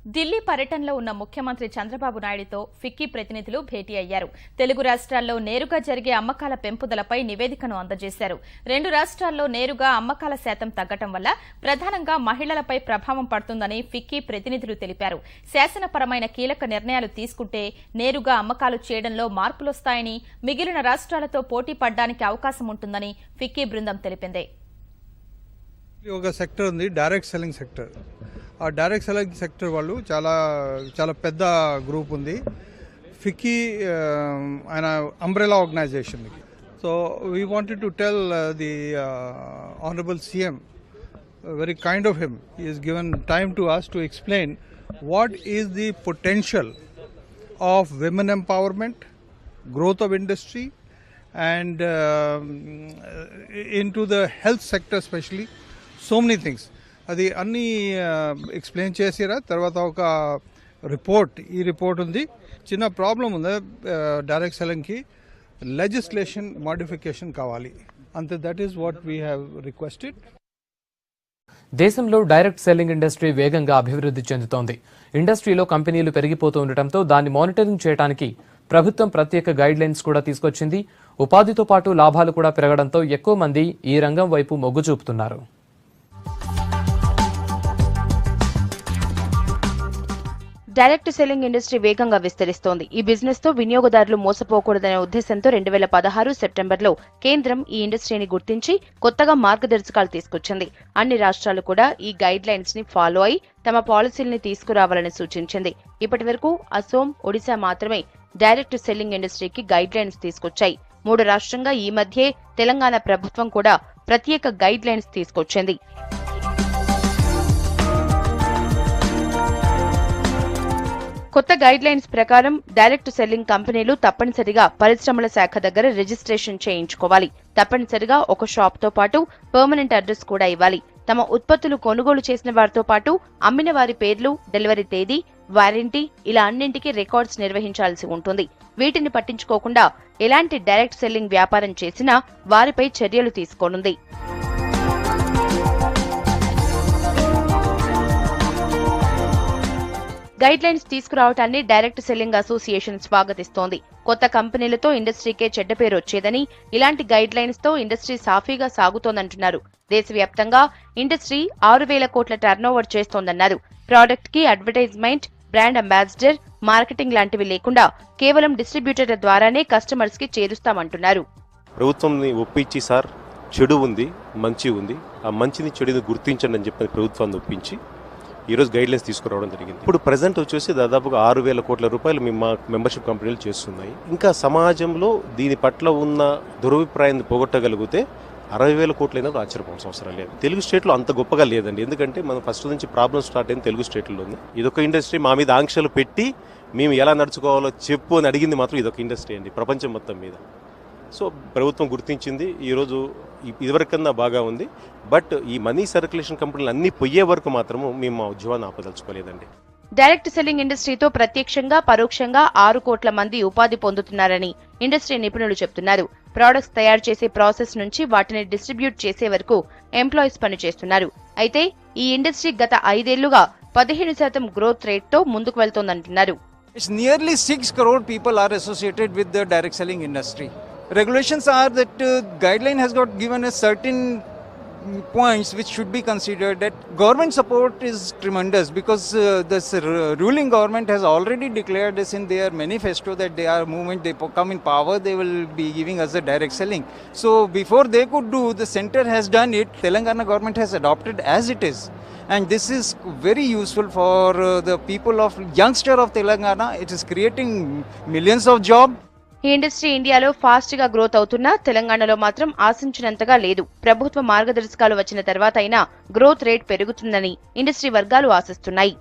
ఢిల్లీ పర్యటనలో ఉన్న ముఖ్యమంత్రి చంద్రబాబు నాయుడుతో ఫిక్కీ ప్రతినిధులు భేటీ అయ్యారు. తెలుగు రాష్ట్రాల్లో నేరుగా జరిగే అమ్మకాల పెంపుదలపై నివేదికను అందజేశారు. 2 రాష్ట్రాల్లో నేరుగా అమ్మకాల శాతం తగ్గటం వల్ల ప్రధానంగా మహిళలపై ప్రభావం పడుతుందని ఫిక్కీ ప్రతినిధులు తెలిపారు. శాసనపరమైన కీలక నిర్ణయాలు తీసుకుంటే నేరుగా అమ్మకాలు చేయడంలో మార్పులొస్తాయని, మిగిలిన రాష్ట్రాలతో పోటీ పడడానికి అవకాశం ఉంటుందని ఫిక్కీ బృందం తెలిపింది. ఒక సెక్టర్ ఉంది, డైరెక్ట్ సెల్లింగ్ సెక్టర్. ఆ డైరెక్ట్ సెల్లింగ్ సెక్టర్ వాళ్ళు చాలా పెద్ద గ్రూప్ ఉంది. ఫిక్కీ ఆయన umbrella organization. So we wanted to tell the honourable CM, very kind of him, he has given time to us to explain what is the potential of women empowerment, growth of industry, and into the health sector especially, so many things. అది అన్నీ explain చేసిరా. తర్వాత ఒక ఈ report ఉంది. చిన్న problem ఉంది direct సెల్లింగ్కి, legislation modification కావాలి అంతే. That is what we have requested. దేశంలో డైరెక్ట్ సెల్లింగ్ ఇండస్ట్రీ వేగంగా అభివృద్ధి చెందుతోంది. ఇండస్ట్రీలో కంపెనీలు పెరిగిపోతూ ఉండటంతో దాన్ని మానిటరింగ్ చేయడానికి ప్రభుత్వం ప్రత్యేక గైడ్ లైన్స్ కూడా తీసుకొచ్చింది. ఉపాధితో పాటు లాభాలు కూడా పెరగడంతో ఎక్కువ మంది ఈ రంగం వైపు మొగ్గు చూపుతున్నారు. డైరెక్ట్ సెల్లింగ్ ఇండస్ట్రీ వేగంగా విస్తరిస్తోంది. ఈ బిజినెస్ తో వినియోగదారులు మోసపోకూడదనే ఉద్దేశంతో 2016 సెప్టెంబర్లో కేంద్రం ఈ ఇండస్ట్రీని గుర్తించి కొత్తగా మార్గదర్శకాలు తీసుకొచ్చింది. అన్ని రాష్ట్రాలు కూడా ఈ గైడ్ లైన్స్ ని ఫాలో అయి తమ పాలసీల్ని తీసుకురావాలని సూచించింది. ఇప్పటి వరకు అసోం, ఒడిశా మాత్రమే డైరెక్ట్ సెల్లింగ్ ఇండస్ట్రీకి గైడ్ లైన్స్ తీసుకొచ్చాయి. 3 రాష్ట్రంగా ఈ మధ్యే తెలంగాణ ప్రభుత్వం కూడా ప్రత్యేక గైడ్ లైన్స్ తీసుకొచ్చింది. కొత్త గైడ్ లైన్స్ ప్రకారం డైరెక్ట్ సెల్లింగ్ కంపెనీలు తప్పనిసరిగా పరిశ్రమల శాఖ దగ్గర రిజిస్ట్రేషన్ చేయించుకోవాలి. తప్పనిసరిగా ఒక షాప్ తో పాటు పర్మనెంట్ అడ్రస్ కూడా ఇవ్వాలి. తమ ఉత్పత్తులు కొనుగోలు చేసిన వారితో పాటు అమ్మిన వారి పేర్లు, డెలివరీ తేదీ, వారంటీ ఇలా అన్నింటికీ రికార్డ్స్ నిర్వహించాల్సి ఉంటుంది. వీటిని పట్టించుకోకుండా ఎలాంటి డైరెక్ట్ సెల్లింగ్ వ్యాపారం చేసినా వారిపై చర్యలు తీసుకోనుంది. గైడ్ లైన్స్ తీసుకురావటాన్ని డైరెక్ట్ సెల్లింగ్ అసోసియేషన్ స్వాగతిస్తోంది. కొత్త కంపెనీలతో ఇండస్ట్రీకే చెడ్డ పేరు వచ్చేదని, ఇలాంటి గైడ్ లైన్స్ తో ఇండస్ట్రీ సాఫీగా సాగుతోందంటున్నారు. దేశవ్యాప్తంగా ఇండస్ట్రీ 6,000 కోట్ల టర్నోవర్ చేస్తోందన్నారు. ప్రోడక్ట్ కి అడ్వర్టైజ్మెంట్, బ్రాండ్ అంబాసిడర్, మార్కెటింగ్ లాంటివి లేకుండా కేవలం డిస్ట్రిబ్యూటర్ల ద్వారానే కస్టమర్స్ కి చేరుస్తామంటున్నారు. ప్రభుత్వంని ఒప్పించి సార్ చెడు ఉంది, మంచి ఉంది, ఆ మంచిని చెడుని గుర్తించండి అని చెప్పి ప్రభుత్వాన్ని ఒప్పించి ఈరోజు గైడ్ లైన్స్ తీసుకురావడం జరిగింది. ఇప్పుడు ప్రజెంట్ వచ్చేసి దాదాపుగా 6,000 కోట్ల రూపాయలు మా మెంబర్షిప్ కంపెనీలు చేస్తున్నాయి. ఇంకా సమాజంలో దీని పట్ల ఉన్న దురభిప్రాయాన్ని పోగొట్టగలిగితే 60,000 కోట్లైనా ఆశ్చర్యపోవాల్సిన అవసరం లేదు. తెలుగు స్టేట్లో అంత గొప్పగా లేదండి. ఎందుకంటే మనం ఫస్ట్ నుంచి ప్రాబ్లమ్ స్టార్ట్ అయింది తెలుగు స్టేట్లోనే. ఇదొక ఇండస్ట్రీ మా మీద ఆంక్షలు పెట్టి మేము ఎలా నడుచుకోవాలో చెప్పు అని అడిగింది మాత్రం ఇదొక ఇండస్ట్రీ అండి ప్రపంచం మొత్తం మీద. సో ప్రభుత్వం గుర్తించింది. ఈరోజు ఇదివరకన్నా బాగా ఉంది. బట్ ఈ మనీ సర్క్యులేషన్ కంపెనీలు అన్ని పోయే వరకు మాత్రము మేము మా ఉద్యోగాన్ని ఆపదలుచుకోలేదండి. డైరెక్ట్ సెల్లింగ్ ఇండస్ట్రీతో ప్రత్యక్షంగా, పరోక్షంగా 6 కోట్ల మంది ఉపాధి పొందుతున్నారని ఇండస్ట్రీ నిపుణులు చెబుతున్నారు. ప్రొడక్ట్స్ తయారు చేసే ప్రాసెస్ నుంచి వాటిని డిస్ట్రిబ్యూట్ చేసే వరకు ఎంప్లాయీస్ పనిచేస్తున్నారు. అయితే ఈ ఇండస్ట్రీ గత 5 ఏళ్లుగా 15% గ్రోత్ రేట్ తో ముందుకు వెళ్తోందంటున్నారు. It's nearly 6 crore people are associated with the direct selling industry. Regulations are that guideline has got given a certain points which should be considered. That government support is tremendous because this ruling government has already declared this in their manifesto that they are movement, they come in power, they will be giving us the direct selling. So before they could do, the center has done it. Telangana government has adopted as it is. And this is very useful for the people of youngster of Telangana. It is creating millions of jobs. ఈ industry ఇండియాలో fast గా growth అవుతున్నా తెలంగాణలో మాత్రం ఆశించినంతగా లేదు. ప్రభుత్వ మార్గదర్శకాలు వచ్చిన తర్వాత అయినా గ్రోత్ రేట్ పెరుగుతుందని ఇండస్ట్రీ వర్గాలు ఆశిస్తున్నాయి.